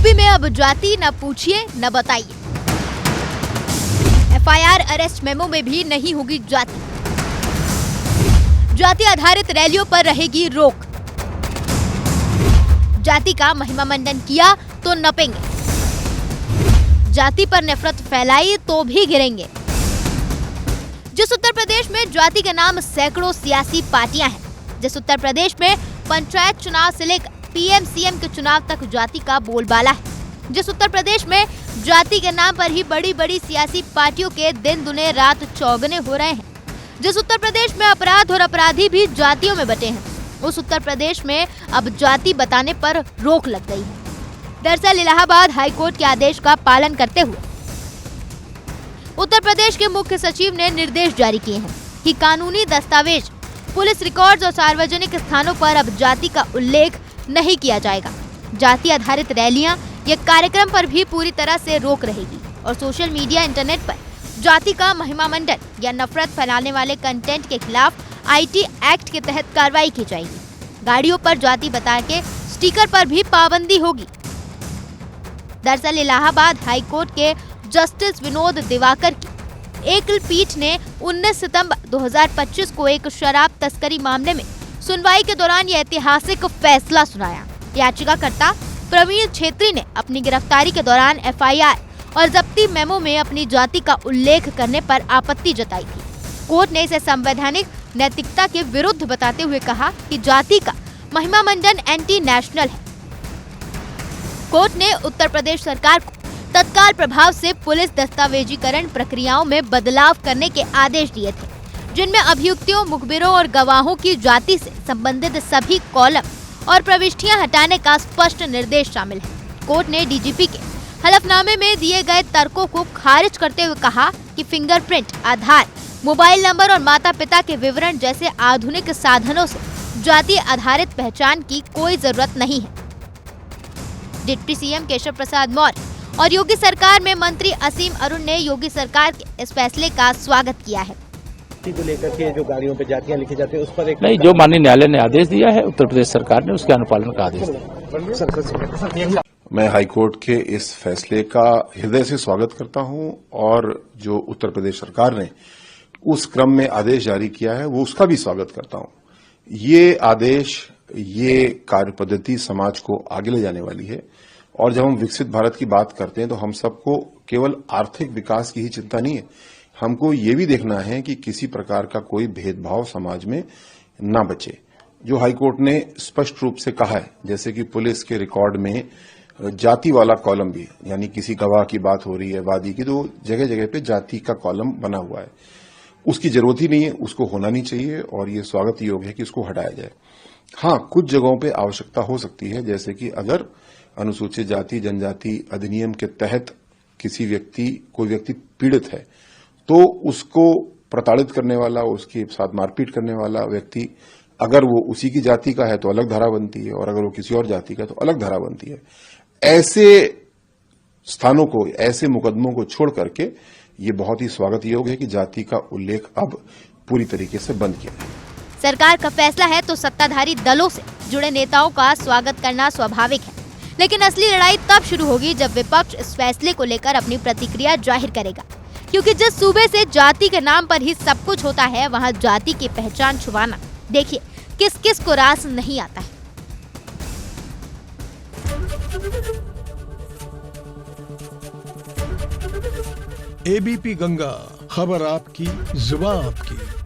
UP में अब जाति न पूछिए न बताइए। एफआईआर अरेस्ट मेमो में भी नहीं होगी जाति। जाति आधारित रैलियों पर रहेगी रोक। जाति का महिमा मंडन किया तो नपेंगे। जाति पर नफरत फैलाई तो भी गिरेंगे। जिस उत्तर प्रदेश में जाति के नाम सैकड़ों सियासी पार्टियां हैं, जिस उत्तर प्रदेश में पंचायत चुनाव से लेकर पीएम-सीएम के चुनाव तक जाति का बोलबाला है, जिस उत्तर प्रदेश में जाति के नाम पर ही बड़ी बड़ी सियासी पार्टियों के दिन दुने रात चौगने हो रहे हैं, जिस उत्तर प्रदेश में अपराध और अपराधी भी जातियों में बटे हैं, उस उत्तर प्रदेश में अब जाति बताने पर रोक लग गई है। दरअसल इलाहाबाद हाईकोर्ट के आदेश का पालन करते हुए उत्तर प्रदेश के मुख्य सचिव ने निर्देश जारी किए हैं कि कानूनी दस्तावेज, पुलिस रिकॉर्ड्स और सार्वजनिक स्थानों पर अब जाति का उल्लेख नहीं किया जाएगा। जाति आधारित रैलियां या कार्यक्रम पर भी पूरी तरह से रोक रहेगी और सोशल मीडिया, इंटरनेट पर जाति का महिमा मंडन या नफरत फैलाने वाले कंटेंट के खिलाफ आईटी एक्ट के तहत कार्रवाई की जाएगी। गाड़ियों पर जाति बता के स्टिकर पर भी पाबंदी होगी। दरअसल इलाहाबाद हाईकोर्ट के जस्टिस विनोद दिवाकर की एकल पीठ ने 19 सितंबर 2025 को एक शराब तस्करी मामले में सुनवाई के दौरान यह ऐतिहासिक फैसला सुनाया। याचिकाकर्ता प्रवीण छेत्री ने अपनी गिरफ्तारी के दौरान एफआईआर और जब्ती मेमो में अपनी जाति का उल्लेख करने पर आपत्ति जताई थी। कोर्ट ने इसे संवैधानिक नैतिकता के विरुद्ध बताते हुए कहा कि जाति का महिमा मंडन एंटी नेशनल है। कोर्ट ने उत्तर प्रदेश सरकार को तत्काल प्रभाव से पुलिस दस्तावेजीकरण प्रक्रियाओं में बदलाव करने के आदेश दिए थे, जिनमें अभियुक्तों, मुखबिरों और गवाहों की जाति से संबंधित सभी कॉलम और प्रविष्टियां हटाने का स्पष्ट निर्देश शामिल है। कोर्ट ने डीजीपी के हलफनामे में दिए गए तर्कों को खारिज करते हुए कहा कि फिंगरप्रिंट, आधार, मोबाइल नंबर और माता पिता के विवरण जैसे आधुनिक साधनों से जाति आधारित पहचान की कोई जरूरत नहीं है। डिप्टी सीएम केशव प्रसाद मौर्य और योगी सरकार में मंत्री असीम अरुण ने योगी सरकार के इस फैसले का स्वागत किया है। को लेकर के जो गाड़ियों पे जातियां लिखी जाती है उस पर एक नहीं, जो माननीय न्यायालय ने आदेश दिया है, उत्तर प्रदेश सरकार ने उसके अनुपालन का आदेश दिया। मैं हाईकोर्ट के इस फैसले का हृदय से स्वागत करता हूं और जो उत्तर प्रदेश सरकार ने उस क्रम में आदेश जारी किया है वो उसका भी स्वागत करता हूं। ये आदेश, ये कार्य पद्धति समाज को आगे ले जाने वाली है और जब हम विकसित भारत की बात करते हैं तो हम सबको केवल आर्थिक विकास की ही चिंता नहीं है, हमको ये भी देखना है कि किसी प्रकार का कोई भेदभाव समाज में ना बचे। जो हाईकोर्ट ने स्पष्ट रूप से कहा है, जैसे कि पुलिस के रिकॉर्ड में जाति वाला कॉलम भी, यानी किसी गवाह की बात हो रही है, वादी की, तो जगह जगह पे जाति का कॉलम बना हुआ है। उसकी जरूरत ही नहीं है, उसको होना नहीं चाहिए और ये स्वागत योग्य है कि उसको हटाया जाए। हाँ, कुछ जगहों पे आवश्यकता हो सकती है, जैसे कि अगर अनुसूचित जाति जनजाति अधिनियम के तहत कोई व्यक्ति पीड़ित है तो उसको प्रताड़ित करने वाला, उसके साथ मारपीट करने वाला व्यक्ति अगर वो उसी की जाति का है तो अलग धारा बनती है और अगर वो किसी और जाति का तो अलग धारा बनती है। ऐसे स्थानों को, ऐसे मुकदमों को छोड़ करके ये बहुत ही स्वागत योग्य है कि जाति का उल्लेख अब पूरी तरीके से बंद किया है। सरकार का फैसला है तो सत्ताधारी दलों से जुड़े नेताओं का स्वागत करना स्वाभाविक है, लेकिन असली लड़ाई तब शुरू होगी जब विपक्ष इस फैसले को लेकर अपनी प्रतिक्रिया जाहिर करेगा, क्योंकि जिस सूबे से जाति के नाम पर ही सब कुछ होता है, वहां जाति की पहचान छुपाना देखिए किस किस को रास नहीं आता है। एबीपी गंगा, खबर आपकी, जुबान आपकी।